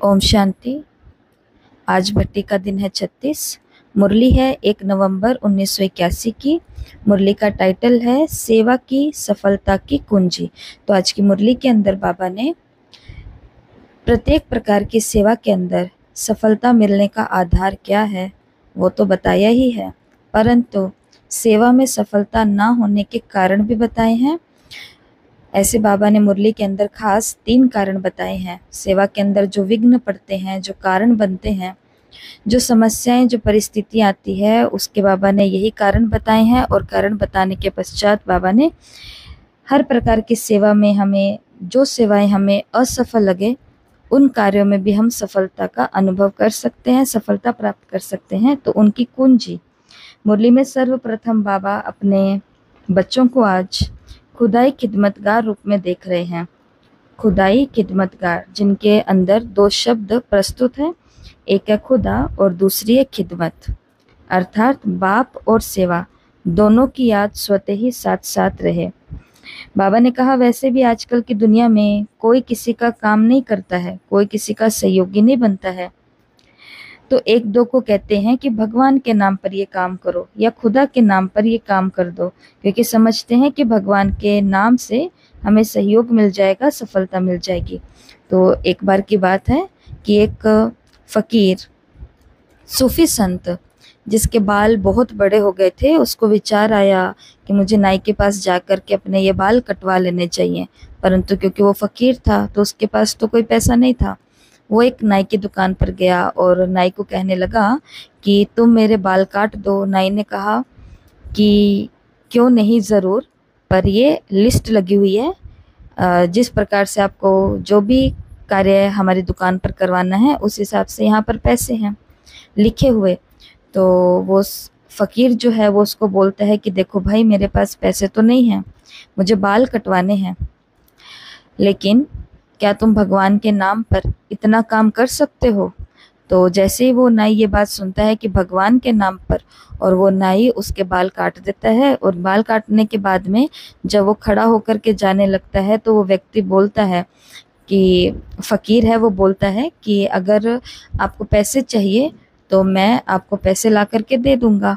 ओम शांति। आज भट्टी का दिन है 36। मुरली है 1 नवंबर 1981 की। मुरली का टाइटल है सेवा की सफलता की कुंजी। तो आज की मुरली के अंदर बाबा ने प्रत्येक प्रकार की सेवा के अंदर सफलता मिलने का आधार क्या है वो तो बताया ही है, परंतु सेवा में सफलता ना होने के कारण भी बताए हैं। ऐसे बाबा ने मुरली के अंदर खास 3 कारण बताए हैं। सेवा के अंदर जो विघ्न पड़ते हैं, जो कारण बनते हैं, जो समस्याएं, जो परिस्थिति आती है, उसके बाबा ने यही कारण बताए हैं। और कारण बताने के पश्चात बाबा ने हर प्रकार की सेवा में हमें जो सेवाएं हमें असफल लगे उन कार्यों में भी हम सफलता का अनुभव कर सकते हैं, सफलता प्राप्त कर सकते हैं। तो उनकी कुंजी मुरली में सर्वप्रथम बाबा अपने बच्चों को आज खुदाई खिदमतगार रूप में देख रहे हैं। खुदाई खिदमतगार, जिनके अंदर 2 शब्द प्रस्तुत हैं, एक है खुदा और दूसरी है खिदमत, अर्थात बाप और सेवा दोनों की याद स्वतः ही साथ साथ रहे। बाबा ने कहा वैसे भी आजकल की दुनिया में कोई किसी का काम नहीं करता है, कोई किसी का सहयोगी नहीं बनता है। तो एक दो को कहते हैं कि भगवान के नाम पर ये काम करो या खुदा के नाम पर ये काम कर दो, क्योंकि समझते हैं कि भगवान के नाम से हमें सहयोग मिल जाएगा, सफलता मिल जाएगी। तो एक बार की बात है कि एक फकीर सूफी संत जिसके बाल बहुत बड़े हो गए थे, उसको विचार आया कि मुझे नाई के पास जाकर के अपने ये बाल कटवा लेने चाहिए, परंतु क्योंकि वो फकीर था तो उसके पास तो कोई पैसा नहीं था। वो एक नाई की दुकान पर गया और नाई को कहने लगा कि तुम मेरे बाल काट दो। नाई ने कहा कि क्यों नहीं, ज़रूर, पर ये लिस्ट लगी हुई है, जिस प्रकार से आपको जो भी कार्य हमारी दुकान पर करवाना है उस हिसाब से यहाँ पर पैसे हैं लिखे हुए। तो वो फकीर जो है वो उसको बोलता है कि देखो भाई, मेरे पास पैसे तो नहीं हैं, मुझे बाल कटवाने हैं, लेकिन क्या तुम भगवान के नाम पर इतना काम कर सकते हो? तो जैसे ही वो नाई ये बात सुनता है कि भगवान के नाम पर, और वो नाई उसके बाल काट देता है। और बाल काटने के बाद में जब वो खड़ा होकर के जाने लगता है तो वो व्यक्ति बोलता है कि फकीर है, वो बोलता है कि अगर आपको पैसे चाहिए तो मैं आपको पैसे ला करके दे दूंगा।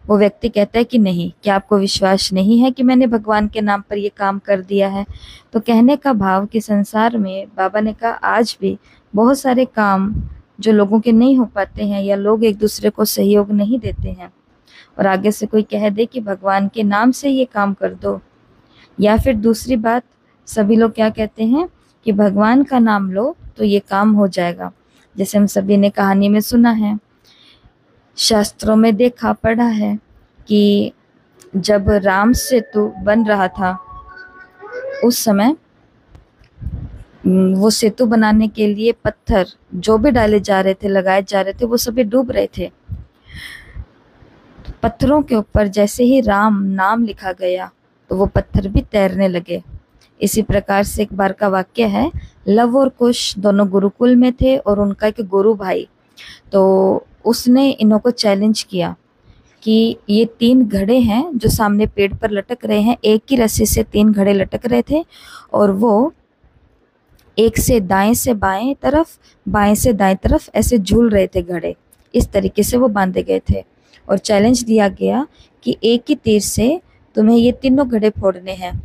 वो व्यक्ति कहता है कि नहीं, क्या आपको विश्वास नहीं है कि मैंने भगवान के नाम पर ये काम कर दिया है? तो कहने का भाव कि संसार में बाबा ने कहा आज भी बहुत सारे काम जो लोगों के नहीं हो पाते हैं, या लोग एक दूसरे को सहयोग नहीं देते हैं, और आगे से कोई कह दे कि भगवान के नाम से ये काम कर दो, या फिर दूसरी बात, सभी लोग क्या कहते हैं कि भगवान का नाम लो तो ये काम हो जाएगा। जैसे हम सभी ने कहानी में सुना है, शास्त्रों में देखा पढ़ा है कि जब राम सेतु बन रहा था उस समय वो सेतु बनाने के लिए पत्थर जो भी डाले जा रहे थे, लगाए जा रहे थे, वो सभी डूब रहे थे। पत्थरों के ऊपर जैसे ही राम नाम लिखा गया तो वो पत्थर भी तैरने लगे। इसी प्रकार से एक बार का वाक्य है, लव और कुश दोनों गुरुकुल में थे और उनका एक गुरु भाई, तो उसने इन्हों को चैलेंज किया कि ये 3 घड़े हैं जो सामने पेड़ पर लटक रहे हैं, एक ही रस्सी से 3 घड़े लटक रहे थे, और वो एक से दाएं से बाएं तरफ, बाएं से दाएं तरफ ऐसे झूल रहे थे घड़े। इस तरीके से वो बांधे गए थे और चैलेंज दिया गया कि एक ही तीर से तुम्हें ये तीनों घड़े फोड़ने हैं।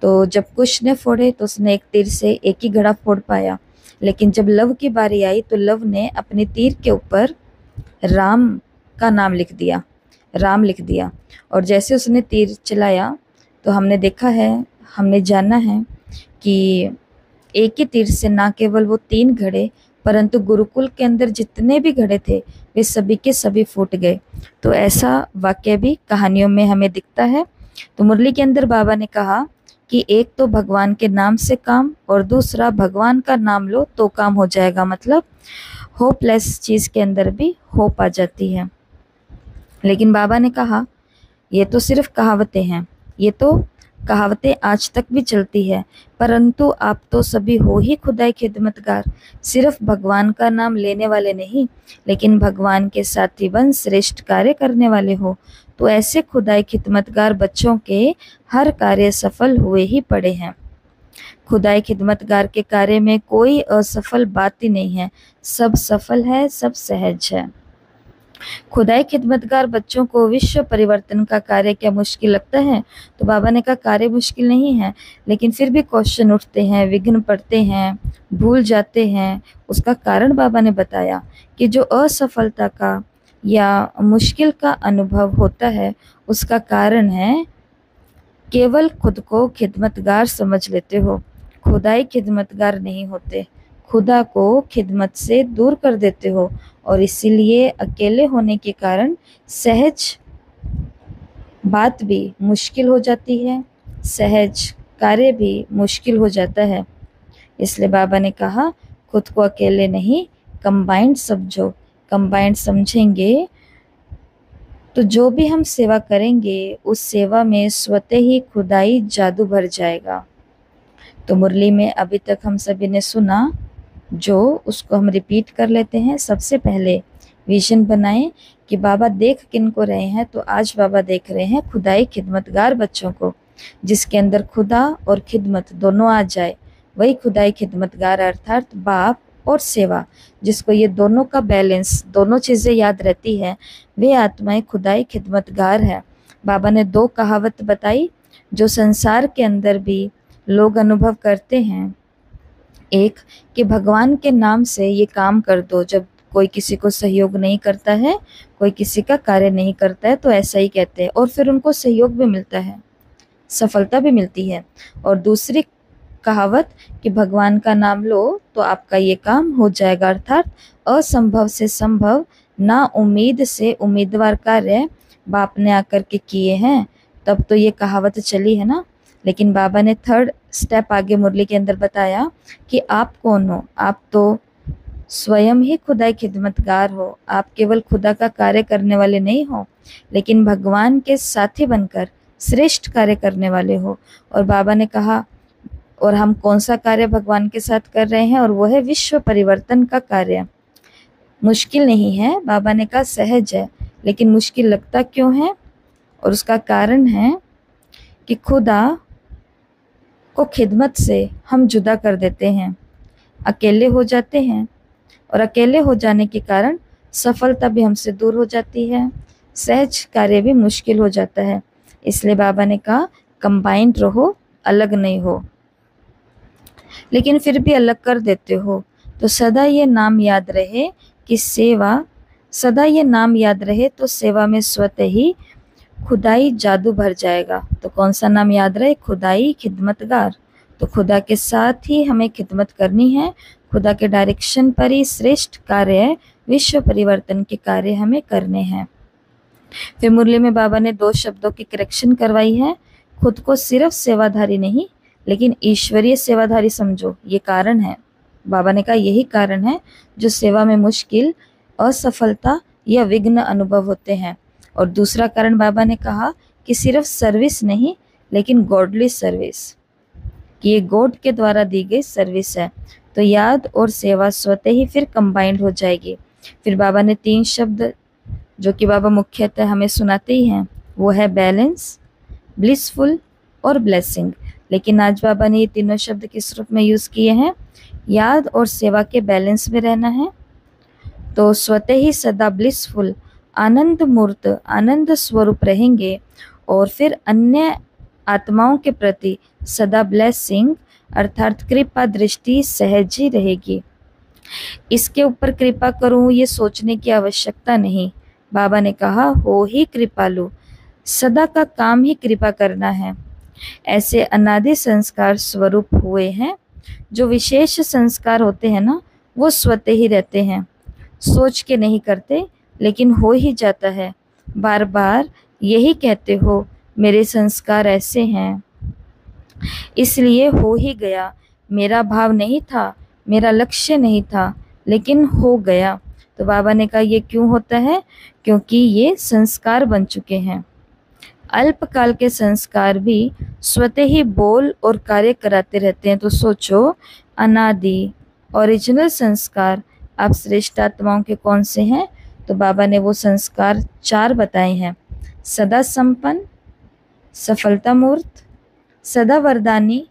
तो जब कुश ने फोड़े तो उसने एक तीर से एक ही घड़ा फोड़ पाया, लेकिन जब लव की बारी आई तो लव ने अपने तीर के ऊपर राम का नाम लिख दिया, राम लिख दिया। और जैसे उसने तीर चलाया तो हमने देखा है, हमने जाना है कि एक ही तीर से ना केवल वो 3 घड़े, परंतु गुरुकुल के अंदर जितने भी घड़े थे वे सभी के सभी फूट गए। तो ऐसा वाक्य भी कहानियों में हमें दिखता है। तो मुरली के अंदर बाबा ने कहा कि एक तो भगवान के नाम से काम, और दूसरा भगवान का नाम लो तो काम हो जाएगा। मतलब होपलेस चीज़ के अंदर भी होप आ जाती है। लेकिन बाबा ने कहा ये तो सिर्फ कहावतें हैं, ये तो कहावतें आज तक भी चलती है, परंतु आप तो सभी हो ही खुदाई खिदमतगार, सिर्फ भगवान का नाम लेने वाले नहीं, लेकिन भगवान के साथी बन श्रेष्ठ कार्य करने वाले हो। तो ऐसे खुदाई खिदमतगार बच्चों के हर कार्य सफल हुए ही पड़े हैं। खुदाई खिदमतगार के कार्य में कोई असफल बात ही नहीं है, सब सफल है, सब सहज है। खुदाई खिदमतगार बच्चों को विश्व परिवर्तन का कार्य क्या मुश्किल लगता है? तो बाबा ने कहा कार्य मुश्किल नहीं है, लेकिन फिर भी क्वेश्चन उठते हैं, विघ्न पड़ते हैं, भूल जाते हैं। उसका कारण बाबा ने बताया कि जो असफलता का या मुश्किल का अनुभव होता है, उसका कारण है केवल खुद को खिदमतगार समझ लेते हो, खुदाई खिदमतगार नहीं होते, खुदा को खिदमत से दूर कर देते हो, और इसीलिए अकेले होने के कारण सहज बात भी मुश्किल हो जाती है, सहज कार्य भी मुश्किल हो जाता है। इसलिए बाबा ने कहा खुद को अकेले नहीं, कंबाइंड समझो। कंबाइंड समझेंगे तो जो भी हम सेवा करेंगे उस सेवा में स्वतः ही खुदाई जादू भर जाएगा। तो मुरली में अभी तक हम सभी ने सुना, जो उसको हम रिपीट कर लेते हैं। सबसे पहले विजन बनाएं कि बाबा देख किन को रहे हैं, तो आज बाबा देख रहे हैं खुदाई खिदमतगार बच्चों को, जिसके अंदर खुदा और खिदमत दोनों आ जाए, वही खुदाई खिदमतगार अर्थात बाप और सेवा, जिसको ये दोनों का बैलेंस, दोनों चीज़ें याद रहती है, वे आत्माएं खुदाई खिदमतगार है। बाबा ने 2 कहावत बताई जो संसार के अंदर भी लोग अनुभव करते हैं। एक कि भगवान के नाम से ये काम कर दो, जब कोई किसी को सहयोग नहीं करता है, कोई किसी का कार्य नहीं करता है, तो ऐसा ही कहते हैं, और फिर उनको सहयोग भी मिलता है, सफलता भी मिलती है। और दूसरी कहावत कि भगवान का नाम लो तो आपका ये काम हो जाएगा, अर्थात असंभव से संभव, ना उम्मीद से उम्मीदवार कार्य बाप ने आकर के किए हैं, तब तो ये कहावत चली है ना। लेकिन बाबा ने 3rd स्टेप आगे मुरली के अंदर बताया कि आप कौन हो, आप तो स्वयं ही खुदाई खिदमतगार हो, आप केवल खुदा का कार्य करने वाले नहीं हो, लेकिन भगवान के साथी बनकर श्रेष्ठ कार्य करने वाले हो। और बाबा ने कहा, और हम कौन सा कार्य भगवान के साथ कर रहे हैं, और वो है विश्व परिवर्तन का कार्य। मुश्किल नहीं है, बाबा ने कहा सहज है, लेकिन मुश्किल लगता क्यों है? और उसका कारण है कि खुदा को खिदमत से हम जुदा कर देते हैं, अकेले हो जाते हैं, और अकेले हो जाने के कारण सफलता भी हमसे दूर हो जाती है, सहज कार्य भी मुश्किल हो जाता है। इसलिए बाबा ने कहा कंबाइंड रहो, अलग नहीं हो। लेकिन फिर भी अलग कर देते हो, तो सदा ये नाम याद रहे कि सेवा, सदा ये नाम याद रहे तो सेवा में स्वतः ही खुदाई जादू भर जाएगा। तो कौन सा नाम याद रहे? खुदाई खिदमतगार। तो खुदा के साथ ही हमें खिदमत करनी है, खुदा के डायरेक्शन पर ही श्रेष्ठ कार्य, विश्व परिवर्तन के कार्य हमें करने हैं। फिर मुरली में बाबा ने 2 शब्दों की करेक्शन करवाई है, खुद को सिर्फ सेवाधारी नहीं लेकिन ईश्वरीय सेवाधारी समझो, ये कारण है। बाबा ने कहा यही कारण है जो सेवा में मुश्किल, असफलता या विघ्न अनुभव होते हैं। और दूसरा कारण बाबा ने कहा कि सिर्फ सर्विस नहीं लेकिन गॉडली सर्विस, कि ये गॉड के द्वारा दी गई सर्विस है। तो याद और सेवा स्वतः ही फिर कंबाइंड हो जाएगी। फिर बाबा ने 3 शब्द जो कि बाबा मुख्यतः हमें सुनाते ही हैं, वो है बैलेंस, ब्लिसफुल और ब्लेसिंग। लेकिन आज बाबा ने ये तीनों शब्द किस रूप में यूज़ किए हैं? याद और सेवा के बैलेंस में रहना है, तो स्वतः ही सदा ब्लिसफुल, आनंद मूर्त, आनंद स्वरूप रहेंगे, और फिर अन्य आत्माओं के प्रति सदा ब्लेसिंग अर्थात कृपा दृष्टि सहज ही रहेगी। इसके ऊपर कृपा करूं ये सोचने की आवश्यकता नहीं। बाबा ने कहा हो ही कृपालु, सदा का काम ही कृपा करना है। ऐसे अनादि संस्कार स्वरूप हुए हैं, जो विशेष संस्कार होते हैं ना, वो स्वतः ही रहते हैं, सोच के नहीं करते लेकिन हो ही जाता है। बार बार यही कहते हो मेरे संस्कार ऐसे हैं, इसलिए हो ही गया, मेरा भाव नहीं था, मेरा लक्ष्य नहीं था, लेकिन हो गया। तो बाबा ने कहा ये क्यों होता है? क्योंकि ये संस्कार बन चुके हैं। अल्पकाल के संस्कार भी स्वतः ही बोल और कार्य कराते रहते हैं। तो सोचो, अनादि ओरिजिनल संस्कार आप श्रेष्ठ आत्माओं के कौन से हैं? तो बाबा ने वो संस्कार 4 बताए हैं, सदा संपन्न, सफलता मूर्त, सदा वरदानी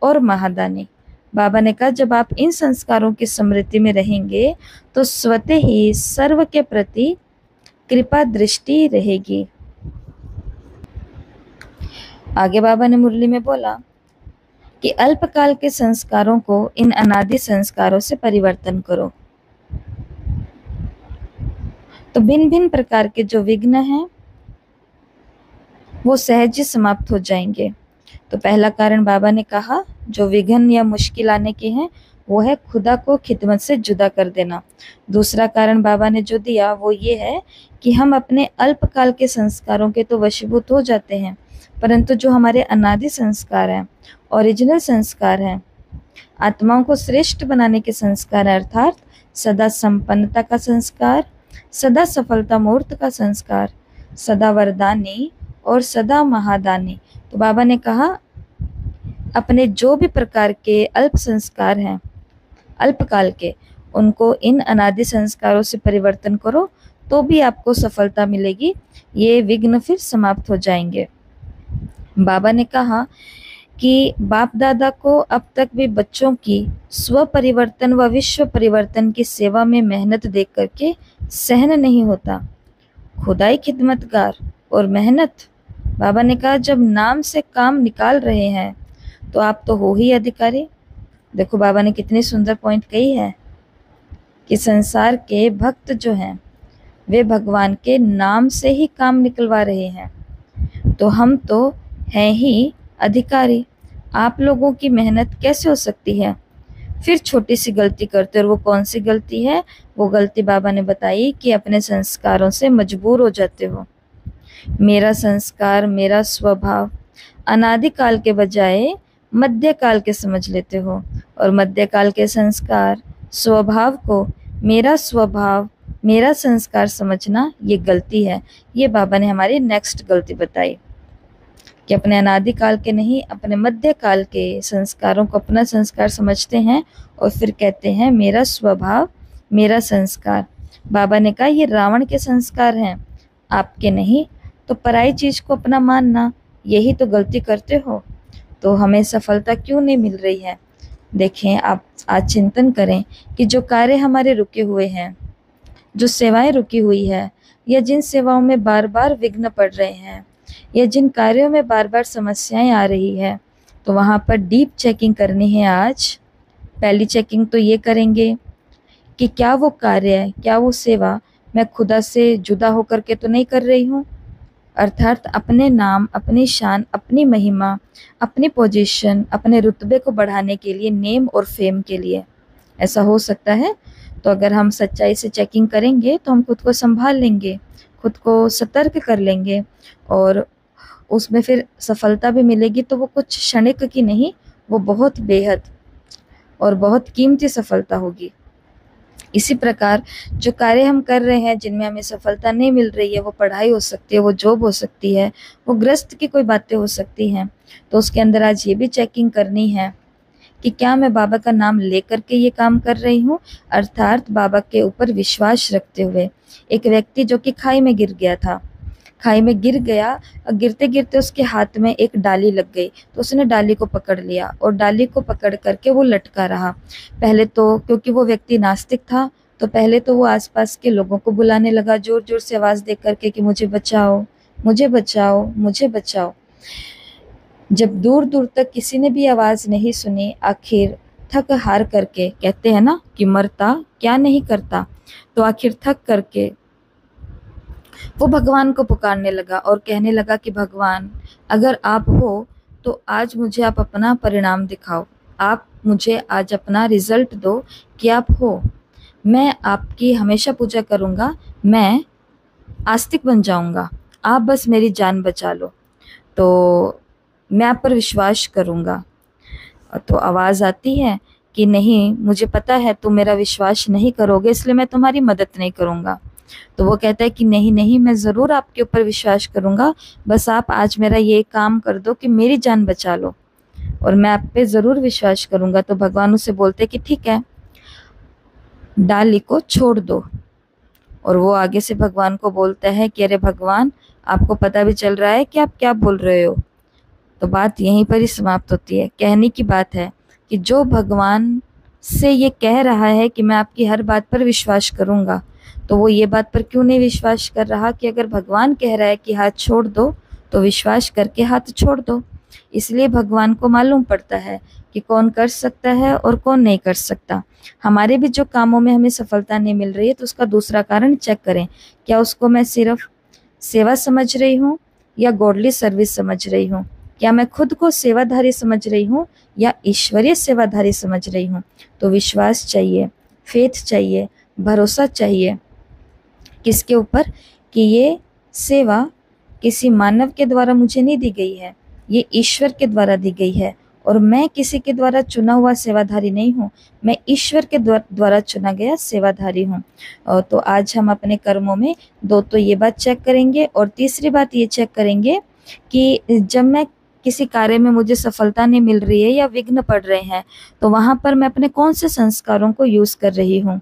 और महादानी। बाबा ने कहा जब आप इन संस्कारों की स्मृति में रहेंगे तो स्वतः ही सर्व के प्रति कृपा दृष्टि रहेगी। आगे बाबा ने मुरली में बोला कि अल्पकाल के संस्कारों को इन अनादि संस्कारों से परिवर्तन करो। तो भिन्न भिन्न प्रकार के जो विघ्न हैं वो सहज ही समाप्त हो जाएंगे। तो पहला कारण बाबा ने कहा जो विघ्न या मुश्किल आने के हैं वो है खुदा को खिदमत से जुदा कर देना। दूसरा कारण बाबा ने जो दिया वो ये है कि हम अपने अल्पकाल के संस्कारों के तो वशीभूत हो जाते हैं, परंतु जो हमारे अनादि संस्कार हैं, ओरिजिनल संस्कार हैं, आत्माओं को श्रेष्ठ बनाने के संस्कार अर्थात सदा संपन्नता का संस्कार, सदा सफलता मूर्त का संस्कार, सदा वरदानी और सदा महादानी। तो बाबा ने कहा अपने जो भी प्रकार के अल्प संस्कार हैं अल्पकाल के, उनको इन अनादि संस्कारों से परिवर्तन करो तो भी आपको सफलता मिलेगी, ये विघ्न फिर समाप्त हो जाएंगे। बाबा ने कहा कि बाप दादा को अब तक भी बच्चों की स्व परिवर्तन व विश्व परिवर्तन की सेवा में मेहनत देख करके सहन नहीं होता। खुदाई खिदमतगार और मेहनत, बाबा ने कहा जब नाम से काम निकाल रहे हैं तो आप तो हो ही अधिकारी। देखो बाबा ने कितनी सुंदर पॉइंट कही है कि संसार के भक्त जो हैं वे भगवान के नाम से ही काम निकलवा रहे हैं, तो हम तो हैं ही अधिकारी। आप लोगों की मेहनत कैसे हो सकती है? फिर छोटी सी गलती करते, और वो कौन सी गलती है? वो गलती बाबा ने बताई कि अपने संस्कारों से मजबूर हो जाते हो। मेरा संस्कार, मेरा स्वभाव अनादिकाल के बजाय मध्यकाल के समझ लेते हो, और मध्यकाल के संस्कार स्वभाव को मेरा स्वभाव, मेरा संस्कार समझना ये गलती है। ये बाबा ने हमारी नेक्स्ट गलती बताई कि अपने अनादिकाल के नहीं, अपने मध्यकाल के संस्कारों को अपना संस्कार समझते हैं और फिर कहते हैं मेरा स्वभाव, मेरा संस्कार। बाबा ने कहा ये रावण के संस्कार हैं, आपके नहीं। तो पराई चीज को अपना मानना, यही तो गलती करते हो, तो हमें सफलता क्यों नहीं मिल रही है? देखें, आप आज चिंतन करें कि जो कार्य हमारे रुके हुए हैं, जो सेवाएं रुकी हुई है, या जिन सेवाओं में बार बार विघ्न पड़ रहे हैं, या जिन कार्यों में बार बार समस्याएं आ रही है, तो वहाँ पर डीप चेकिंग करनी है आज। पहली चेकिंग तो ये करेंगे कि क्या वो कार्य, क्या वो सेवा मैं खुदा से जुदा होकर के तो नहीं कर रही हूँ, अर्थात अपने नाम, अपनी शान, अपनी महिमा, अपनी पोजीशन, अपने रुतबे को बढ़ाने के लिए, नेम और फेम के लिए। ऐसा हो सकता है? तो अगर हम सच्चाई से चेकिंग करेंगे तो हम खुद को संभाल लेंगे, खुद को सतर्क कर लेंगे, और उसमें फिर सफलता भी मिलेगी। तो वो कुछ क्षणिक की नहीं, वो बहुत बेहद और बहुत कीमती सफलता होगी। इसी प्रकार जो कार्य हम कर रहे हैं जिनमें हमें सफलता नहीं मिल रही है, वो पढ़ाई हो सकती है, वो जॉब हो सकती है, वो गृहस्थ की कोई बातें हो सकती हैं, तो उसके अंदर आज ये भी चेकिंग करनी है कि क्या मैं बाबा का नाम लेकर के ये काम कर रही हूँ, अर्थात बाबा के ऊपर विश्वास रखते हुए। एक व्यक्ति जो कि खाई में गिर गया था, खाई में गिर गया, और गिरते गिरते उसके हाथ में एक डाली लग गई, तो उसने डाली को पकड़ लिया और डाली को पकड़ करके वो लटका रहा। पहले तो क्योंकि वो व्यक्ति नास्तिक था, तो पहले तो वो आसपास के लोगों को बुलाने लगा जोर जोर से आवाज़ दे करके कि मुझे बचाओ, मुझे बचाओ, मुझे बचाओ। जब दूर दूर तक किसी ने भी आवाज़ नहीं सुनी, आखिर थक हार करके, कहते हैं ना कि मरता क्या नहीं करता, तो आखिर थक करके वो भगवान को पुकारने लगा और कहने लगा कि भगवान, अगर आप हो तो आज मुझे आप अपना परिणाम दिखाओ, आप मुझे आज अपना रिजल्ट दो कि आप हो। मैं आपकी हमेशा पूजा करूँगा, मैं आस्तिक बन जाऊँगा, आप बस मेरी जान बचा लो, तो मैं आप पर विश्वास करूँगा। तो आवाज़ आती है कि नहीं, मुझे पता है तुम मेरा विश्वास नहीं करोगे, इसलिए मैं तुम्हारी मदद नहीं करूँगा। तो वो कहता है कि नहीं नहीं, मैं ज़रूर आपके ऊपर विश्वास करूँगा, बस आप आज मेरा ये काम कर दो कि मेरी जान बचा लो, और मैं आप पे ज़रूर विश्वास करूँगा। तो भगवान उसे बोलते कि ठीक है, डाली को छोड़ दो। और वो आगे से भगवान को बोलता है कि अरे भगवान, आपको पता भी चल रहा है कि आप क्या बोल रहे हो, तो बात यहीं पर ही समाप्त होती है। कहने की बात है कि जो भगवान से ये कह रहा है कि मैं आपकी हर बात पर विश्वास करूंगा, तो वो ये बात पर क्यों नहीं विश्वास कर रहा कि अगर भगवान कह रहा है कि हाथ छोड़ दो तो विश्वास करके हाथ छोड़ दो। इसलिए भगवान को मालूम पड़ता है कि कौन कर सकता है और कौन नहीं कर सकता। हमारे भी जो कामों में हमें सफलता नहीं मिल रही है तो उसका दूसरा कारण चेक करें, क्या उसको मैं सिर्फ सेवा समझ रही हूँ या गॉडली सर्विस समझ रही हूँ? क्या मैं खुद को सेवाधारी समझ रही हूँ या ईश्वरीय सेवाधारी समझ रही हूँ? तो विश्वास चाहिए, फेथ चाहिए, भरोसा चाहिए। किसके ऊपर? कि ये सेवा किसी मानव के द्वारा मुझे नहीं दी गई है, ये ईश्वर के द्वारा दी गई है और मैं किसी के द्वारा चुना हुआ सेवाधारी नहीं हूँ, मैं ईश्वर के द्वारा चुना गया सेवाधारी हूँ। तो आज हम अपने कर्मों में दो तो ये बात चेक करेंगे और तीसरी बात ये चेक करेंगे कि जब मैं किसी कार्य में मुझे सफलता नहीं मिल रही है या विघ्न पड़ रहे हैं तो वहाँ पर मैं अपने कौन से संस्कारों को यूज़ कर रही हूँ?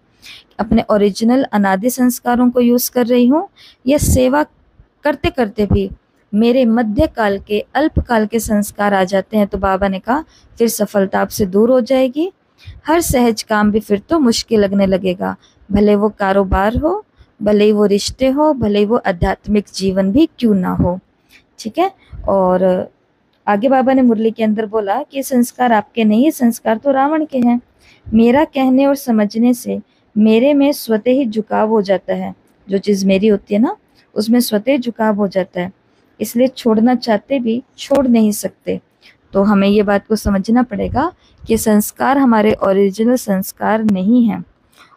अपने ओरिजिनल अनादि संस्कारों को यूज़ कर रही हूँ या सेवा करते करते भी मेरे मध्यकाल के अल्पकाल के संस्कार आ जाते हैं? तो बाबा ने कहा फिर सफलता आपसे दूर हो जाएगी, हर सहज काम भी फिर तो मुश्किल लगने लगेगा, भले वो कारोबार हो, भले ही वो रिश्ते हो, भले ही वो आध्यात्मिक जीवन भी क्यों ना हो। ठीक है। और आगे बाबा ने मुरली के अंदर बोला कि ये संस्कार आपके नहीं है, संस्कार तो रावण के हैं। मेरा कहने और समझने से मेरे में स्वतः ही झुकाव हो जाता है, जो चीज़ मेरी होती है ना उसमें स्वतः झुकाव हो जाता है, इसलिए छोड़ना चाहते भी छोड़ नहीं सकते। तो हमें ये बात को समझना पड़ेगा कि संस्कार हमारे ओरिजिनल संस्कार नहीं हैं।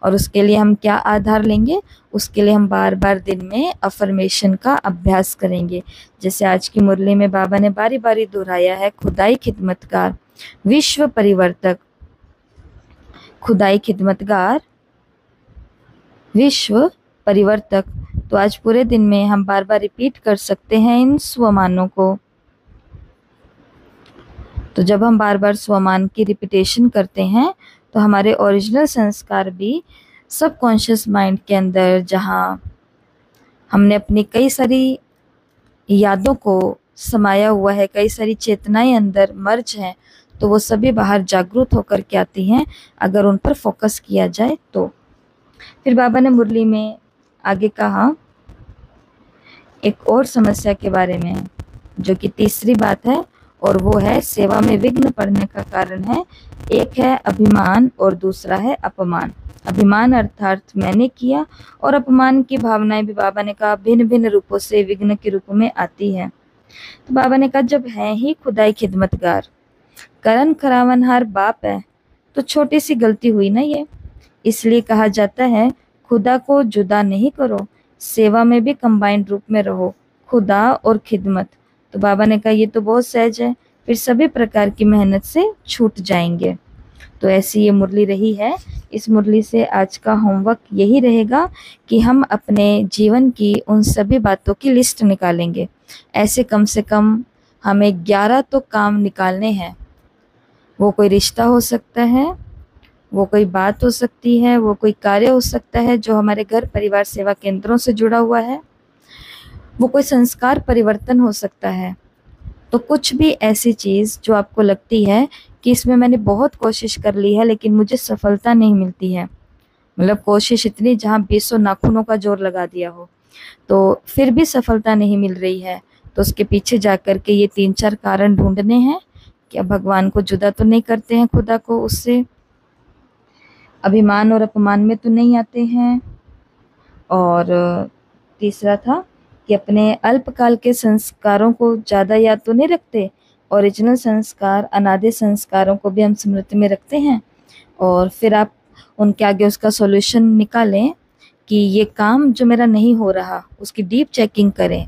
और उसके लिए हम क्या आधार लेंगे? उसके लिए हम बार बार दिन में अफर्मेशन का अभ्यास करेंगे। जैसे आज की मुरली में बाबा ने बारी बारी दोहराया है, खुदाई खिदमतगार, विश्व परिवर्तक, खुदाई खिदमतगार, विश्व परिवर्तक। तो आज पूरे दिन में हम बार बार रिपीट कर सकते हैं इन स्वमानों को। तो जब हम बार बार स्वमान की रिपीटेशन करते हैं तो हमारे ओरिजिनल संस्कार भी सबकॉन्शियस माइंड के अंदर, जहाँ हमने अपनी कई सारी यादों को समाया हुआ है, कई सारी चेतनाएं अंदर मर्ज हैं, तो वो सभी बाहर जागरूक होकर के आती हैं अगर उन पर फोकस किया जाए तो। फिर बाबा ने मुरली में आगे कहा एक और समस्या के बारे में, जो कि तीसरी बात है, और वो है सेवा में विघ्न पड़ने का कारण है। एक है अभिमान और दूसरा है अपमान। अभिमान अर्थात मैंने किया, और अपमान की भावनाएं भी बाबा ने कहा भिन्न भिन्न रूपों से विघ्न के रूप में आती है। तो बाबा ने कहा जब है ही खुदाई खिदमतगार, करण खरावनहार बाप है, तो छोटी सी गलती हुई ना ये। इसलिए कहा जाता है खुदा को जुदा नहीं करो, सेवा में भी कंबाइंड रूप में रहो, खुदा और खिदमत। तो बाबा ने कहा ये तो बहुत सहज है, फिर सभी प्रकार की मेहनत से छूट जाएंगे। तो ऐसी ये मुरली रही है। इस मुरली से आज का होमवर्क यही रहेगा कि हम अपने जीवन की उन सभी बातों की लिस्ट निकालेंगे। ऐसे कम से कम हमें 11 तो काम निकालने हैं। वो कोई रिश्ता हो सकता है, वो कोई बात हो सकती है, वो कोई कार्य हो सकता है जो हमारे घर परिवार सेवा केंद्रों से जुड़ा हुआ है, वो कोई संस्कार परिवर्तन हो सकता है। तो कुछ भी ऐसी चीज़ जो आपको लगती है कि इसमें मैंने बहुत कोशिश कर ली है लेकिन मुझे सफलता नहीं मिलती है, मतलब कोशिश इतनी जहाँ 20 नाखूनों का जोर लगा दिया हो तो फिर भी सफलता नहीं मिल रही है, तो उसके पीछे जा कर के ये 3-4 कारण ढूंढने हैं। क्या भगवान को जुदा तो नहीं करते हैं खुदा को उससे, अभिमान और अपमान में तो नहीं आते हैं, और तीसरा था कि अपने अल्पकाल के संस्कारों को ज़्यादा याद तो नहीं रखते, ओरिजिनल संस्कार अनादि संस्कारों को भी हम स्मृति में रखते हैं। और फिर आप उनके आगे उसका सॉल्यूशन निकालें कि ये काम जो मेरा नहीं हो रहा उसकी डीप चेकिंग करें,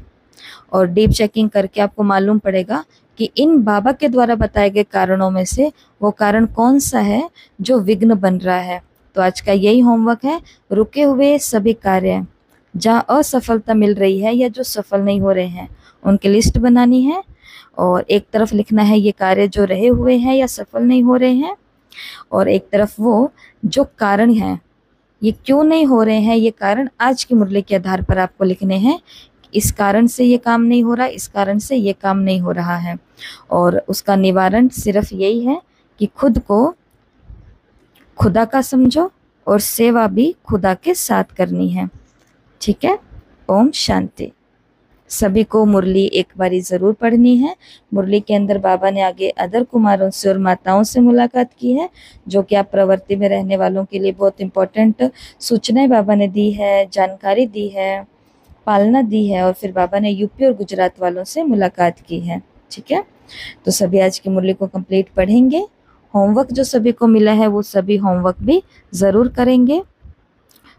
और डीप चेकिंग करके आपको मालूम पड़ेगा कि इन बाबा के द्वारा बताए गए कारणों में से वो कारण कौन सा है जो विघ्न बन रहा है। तो आज का यही होमवर्क है, रुके हुए सभी कार्य जहाँ असफलता मिल रही है या जो सफल नहीं हो रहे हैं उनकी लिस्ट बनानी है, और एक तरफ लिखना है ये कार्य जो रहे हुए हैं या सफल नहीं हो रहे हैं, और एक तरफ वो जो कारण हैं ये क्यों नहीं हो रहे हैं, ये कारण आज की मुरली के आधार पर आपको लिखने हैं। इस कारण से ये काम नहीं हो रहा, इस कारण से ये काम नहीं हो रहा है। और उसका निवारण सिर्फ यही है कि खुद को खुदा का समझो और सेवा भी खुदा के साथ करनी है। ठीक है। ओम शांति। सभी को मुरली एक बारी जरूर पढ़नी है। मुरली के अंदर बाबा ने आगे अदर कुमारों से और माताओं से मुलाकात की है, जो कि आप प्रवृत्ति में रहने वालों के लिए बहुत इंपॉर्टेंट सूचनाएं बाबा ने दी है, जानकारी दी है, पालना दी है। और फिर बाबा ने यूपी और गुजरात वालों से मुलाकात की है। ठीक है। तो सभी आज की मुरली को कंप्लीट पढ़ेंगे। होमवर्क जो सभी को मिला है वो सभी होमवर्क भी ज़रूर करेंगे।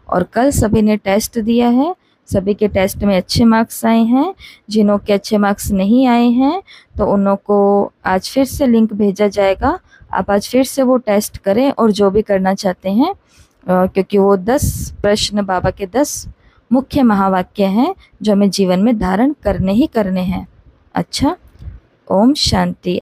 और कल सभी ने टेस्ट दिया है, सभी के टेस्ट में अच्छे मार्क्स आए हैं। जिन्हों के अच्छे मार्क्स नहीं आए हैं तो उन्हों को आज फिर से लिंक भेजा जाएगा। आप आज फिर से वो टेस्ट करें और जो भी करना चाहते हैं, क्योंकि वो 10 प्रश्न बाबा के 10 मुख्य महावाक्य हैं जो हमें जीवन में धारण करने ही करने हैं। अच्छा, ओम शांति।